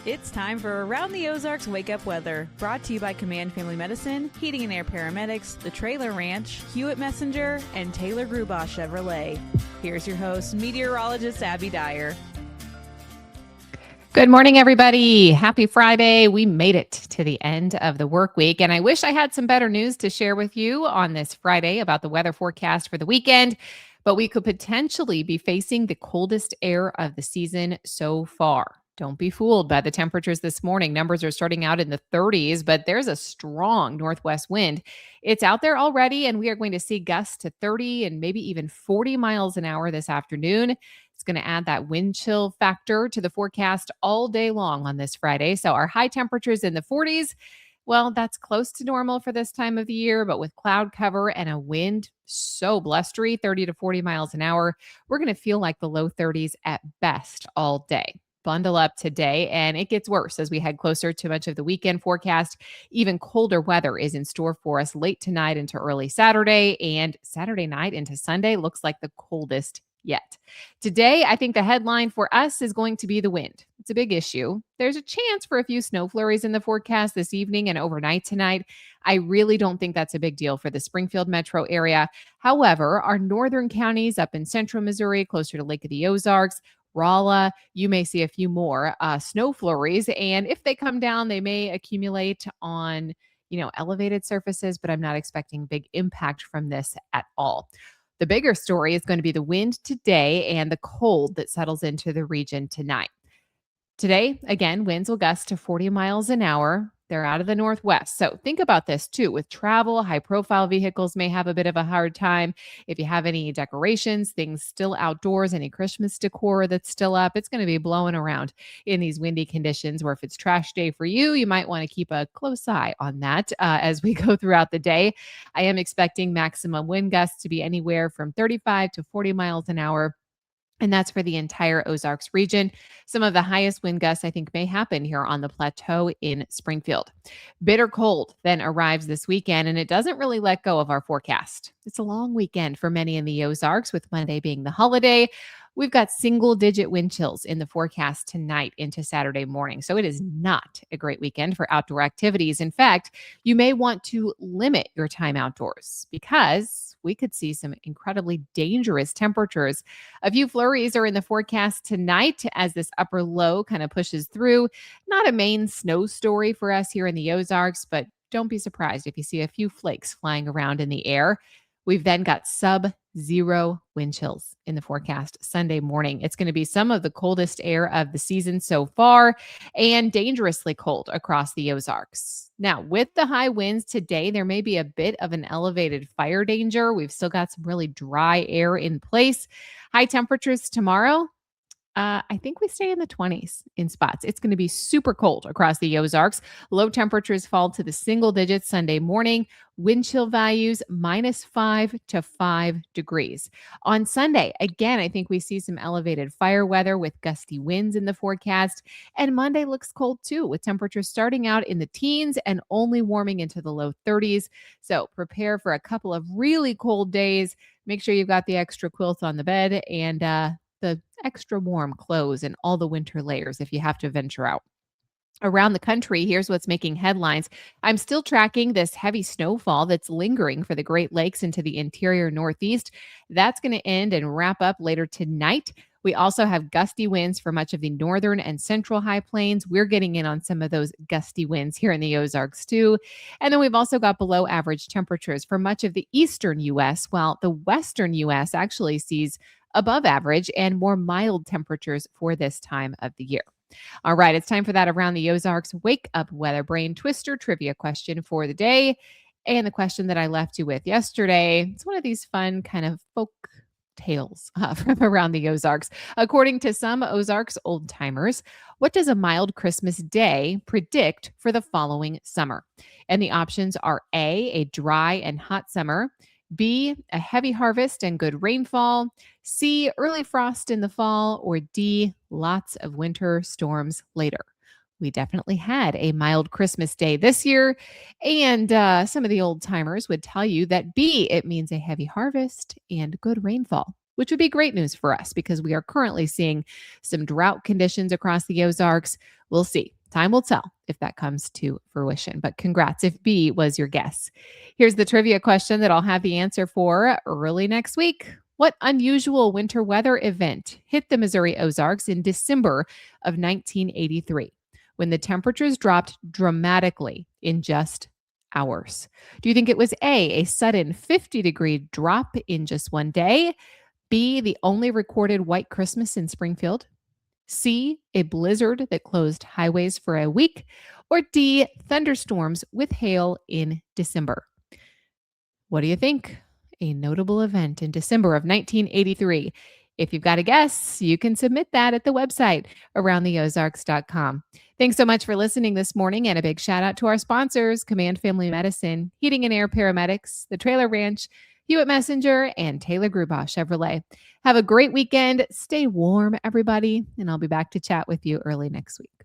It's time for Around the Ozarks Wake Up Weather, brought to you by Command Family Medicine, Heating and Air Paramedics, The Trailer Ranch, Hewitt Messenger, and Taylor Grubaugh Chevrolet. Here's your host, meteorologist Abby Dyer. Good morning, everybody. Happy Friday. We made it to the end of the work week, and I wish I had some better news to share with you on this Friday about the weather forecast for the weekend, but we could potentially be facing the coldest air of the season so far. Don't be fooled by the temperatures this morning. Numbers are starting out in the 30s, but there's a strong northwest wind. It's out there already, and we are going to see gusts to 30 and maybe even 40 miles an hour this afternoon. It's going to add that wind chill factor to the forecast all day long on this Friday. So our high temperatures in the 40s, well, that's close to normal for this time of the year, but with cloud cover and a wind so blustery, 30 to 40 miles an hour, we're going to feel like the low 30s at best all day. Bundle up today, and it gets worse as we head closer to much of the weekend forecast. Even colder weather is in store for us late tonight into early Saturday, and Saturday night into Sunday looks like the coldest yet. Today, I think the headline for us is going to be the wind. It's a big issue. There's a chance for a few snow flurries in the forecast this evening and overnight tonight. I really don't think that's a big deal for the Springfield metro area. However, our northern counties up in central Missouri, closer to Lake of the Ozarks, Rolla, you may see a few more snow flurries. And if they come down, they may accumulate on, elevated surfaces, but I'm not expecting big impact from this at all. The bigger story is going to be the wind today and the cold that settles into the region tonight. Today, again, winds will gust to 40 miles an hour. They're out of the northwest. So think about this too. With travel, high profile vehicles may have a bit of a hard time. If you have any decorations, things still outdoors, any Christmas decor that's still up, it's going to be blowing around in these windy conditions. Or if it's trash day for you, you might want to keep a close eye on that as we go throughout the day. I am expecting maximum wind gusts to be anywhere from 35 to 40 miles an hour. And that's for the entire Ozarks region. Some of the highest wind gusts, I think, may happen here on the plateau in Springfield. Bitter cold then arrives this weekend, and it doesn't really let go of our forecast. It's a long weekend for many in the Ozarks, with Monday being the holiday. We've got single-digit wind chills in the forecast tonight into Saturday morning. So it is not a great weekend for outdoor activities. In fact, you may want to limit your time outdoors because we could see some incredibly dangerous temperatures. A few flurries are in the forecast tonight as this upper low kind of pushes through. Not a main snow story for us here in the Ozarks, but don't be surprised if you see a few flakes flying around in the air. We've then got sub-zero wind chills in the forecast Sunday morning. It's going to be some of the coldest air of the season so far and dangerously cold across the Ozarks. Now, with the high winds today, there may be a bit of an elevated fire danger. We've still got some really dry air in place. High temperatures tomorrow. I think we stay in the 20s in spots. It's going to be super cold across the Ozarks. Low temperatures fall to the single digits Sunday morning. Wind chill values -5 to 5 degrees. On Sunday, again, I think we see some elevated fire weather with gusty winds in the forecast. And Monday looks cold too, with temperatures starting out in the teens and only warming into the low 30s. So prepare for a couple of really cold days. Make sure you've got the extra quilts on the bed and the extra warm clothes and all the winter layers if you have to venture out. Around the country, here's what's making headlines. I'm still tracking this heavy snowfall that's lingering for the Great Lakes into the interior Northeast. That's going to end and wrap up later tonight. We also have gusty winds for much of the northern and central high plains. We're getting in on some of those gusty winds here in the Ozarks too. And then we've also got below average temperatures for much of the eastern U.S., while the western U.S. actually sees above average and more mild temperatures for this time of the year. All right, it's time for that Around the Ozarks Wake Up Weather Brain Twister trivia question for the day. And the question that I left you with yesterday, it's one of these fun kind of folk tales from around the Ozarks. According to some Ozarks old timers, what does a mild Christmas day predict for the following summer? And the options are A, dry and hot summer, B, a heavy harvest and good rainfall, C, early frost in the fall, or D, lots of winter storms later. We definitely had a mild Christmas day this year, and some of the old timers would tell you that B, it means a heavy harvest and good rainfall. which would be great news for us because we are currently seeing some drought conditions across the Ozarks. We'll see. Time will tell if that comes to fruition. But congrats if B was your guess. Here's the trivia question that I'll have the answer for early next week. What unusual winter weather event hit the Missouri Ozarks in December of 1983 when the temperatures dropped dramatically in just hours? Do you think it was A, a sudden 50-degree drop in just one day? B, the only recorded white Christmas in Springfield? C, a blizzard that closed highways for a week? Or D, thunderstorms with hail in December? What do you think? A notable event in December of 1983. If you've got a guess, you can submit that at the website aroundtheozarks.com. Thanks so much for listening this morning, and a big shout out to our sponsors, Command Family Medicine, Heating and Air Paramedics, the Trailer Ranch, Hewitt Messenger, and Taylor Grubaugh Chevrolet. Have a great weekend. Stay warm, everybody, and I'll be back to chat with you early next week.